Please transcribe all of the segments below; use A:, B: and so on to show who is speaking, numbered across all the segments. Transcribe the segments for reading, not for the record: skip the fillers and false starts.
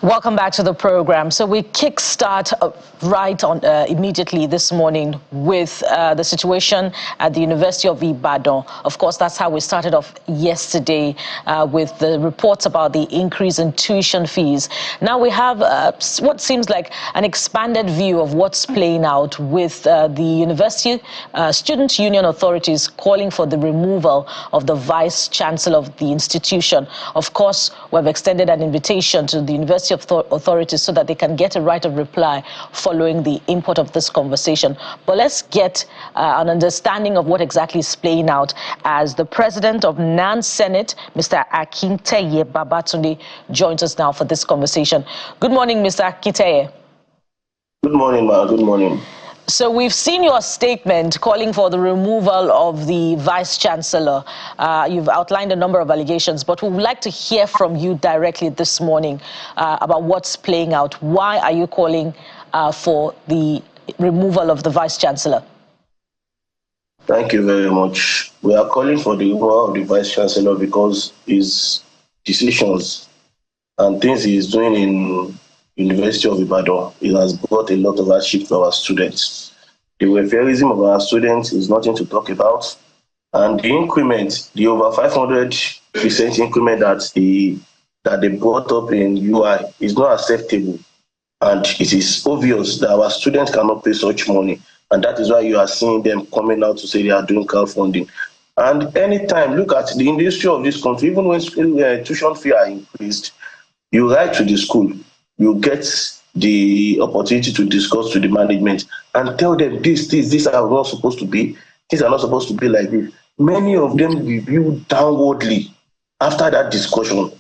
A: Welcome back to the program. So we kickstart right on immediately this morning with the situation at the University of Ibadan. Of course, that's how we started off yesterday with the reports about the increase in tuition fees. Now we have what seems like an expanded view of what's playing out with the university student union authorities calling for the removal of the vice chancellor of the institution. Of course, we've extended an invitation to the university authorities so that they can get a right of reply following the import of this conversation. But let's get an understanding of what exactly is playing out as the president of NANS Senate, Mr. Akinteye Babatunde, joins us now for this conversation. Good morning, Mr. Akinteye.
B: Good morning, ma. Good morning.
A: So we've seen your statement calling for the removal of the vice chancellor. You've outlined a number of allegations, but we would like to hear from you directly this morning about what's playing out. Why are you calling for the removal of the vice chancellor?
B: Thank you very much. We are calling for the removal of the vice chancellor because his decisions and things he is doing in University of Ibadan, it has brought a lot of hardship to our students. The welfareism of our students is nothing to talk about. And the increment, the over 500% increment that they brought up in UI is not acceptable. And it is obvious that our students cannot pay such money. And that is why you are seeing them coming out to say they are doing crowdfunding. And anytime, look at the industry of this country, even when tuition fee are increased, you write to the school, you get the opportunity to discuss to the management and tell them these are not supposed to be, things are not supposed to be like this. Many of them review downwardly after that discussion.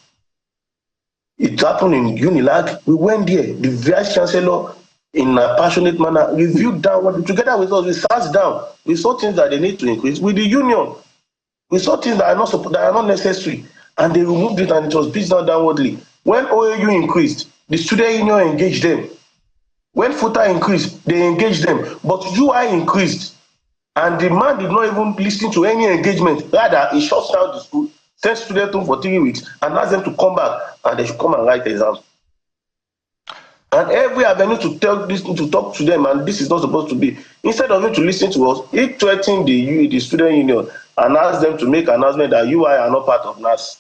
B: It happened in Unilag. We went there, the vice chancellor in a passionate manner reviewed downwardly together with us. We sat down, we saw things that they need to increase with the union. We saw things that are not necessary, and they removed it, and it was beaten downwardly. When OAU increased, the student union engaged them. When FUTA increased, they engaged them. But UI increased, and the man did not even listen to any engagement. Rather, he shut down the school, sent students home for 3 weeks, and asked them to come back, and they should come and write exams. And every avenue to talk to them, and this is not supposed to be. Instead of him to listen to us, he threatened the student union and asked them to make an announcement that UI are not part of NAS.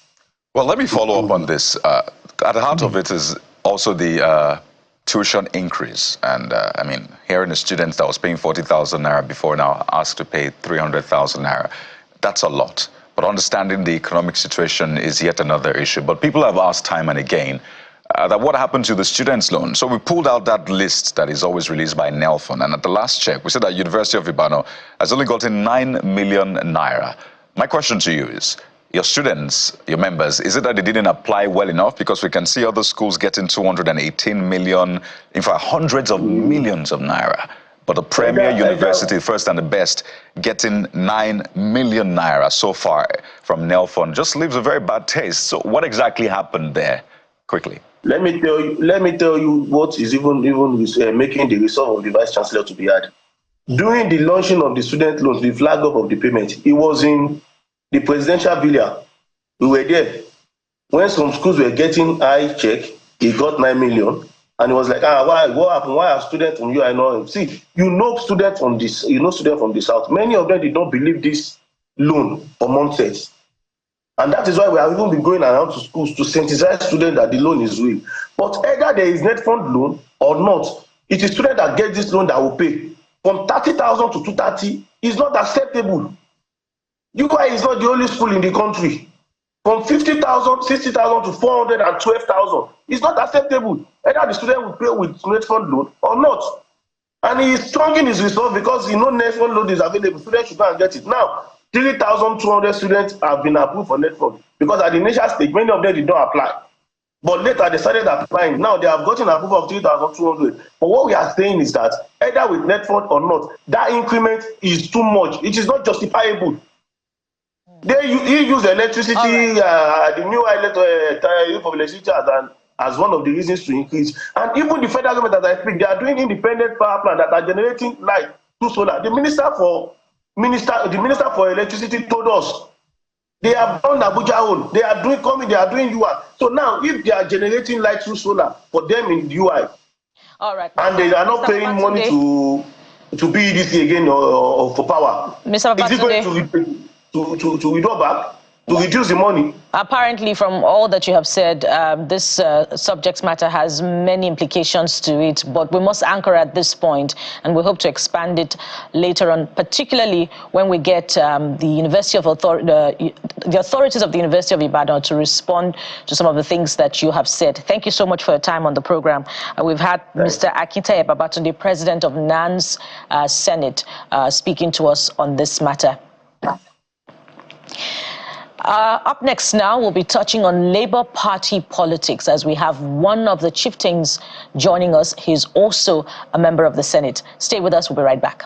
C: Well, let me follow up on this. At the heart of it is also the tuition increase. And I mean, hearing a student that was paying 40,000 naira before now asked to pay 300,000 naira, that's a lot. But understanding the economic situation is yet another issue. But people have asked time and again that what happened to the students' loan. So we pulled out that list that is always released by NELFON. And at the last check, we said that University of Ibadan has only gotten 9 million naira. My question to you is, your students, your members, is it that they didn't apply well enough? Because we can see other schools getting 218 million, in fact, hundreds of millions of naira. But the premier university, first and the best, getting 9 million naira so far from NELFON just leaves a very bad taste. So what exactly happened there? Quickly.
B: Let me tell you what is even making the resolve of the vice chancellor to be had. During the launching of the student loans, the flag up of the payment, it was in the presidential villa. We were there. When some schools were getting high check, he got 9 million. And it was like, why? What happened? Why are students from you? I know. See, students from this, students from the south. Many of them did not believe this loan for months. And that is why we have even been going around to schools to sensitize students that the loan is real. But either there is net fund loan or not, it is students that get this loan that will pay. From 30,000 to 230 is not acceptable. UI is not the only school in the country. From 50,000, 60,000 to 412,000 is not acceptable. Either the student will pay with net fund loan or not. And he is strong in his resolve because he knows net fund loan is available. Students should go and get it. Now, 3,200 students have been approved for net fund because at the initial stage, many of them did not apply. But later they started applying. Now they have gotten approval of 3,200. But what we are saying is that either with net fund or not, that increment is too much. It is not justifiable. He used electricity, the new tariff of electricity as one of the reasons to increase. And even the federal government, as I speak, they are doing independent power plants that are generating light through solar. The minister for electricity told us They have done Abuja own. They are doing UI. So now, if they are generating light through solar for them in UI,
A: all right,
B: and they are not paying money to PEDC again or for power,
A: Mr.
B: is it going to withdraw back? To reduce the money.
A: Apparently, from all that you have said, this subject matter has many implications to it, but we must anchor at this point, and we hope to expand it later on, particularly when we get the authorities of the University of Ibadan to respond to some of the things that you have said. Thank you so much for your time on the program. We've had Mr. Akintaye Babatunde, President of NANS Senate, speaking to us on this matter. Up next now, we'll be touching on Labour Party politics as we have one of the chieftains joining us. He's also a member of the Senate. Stay with us. We'll be right back.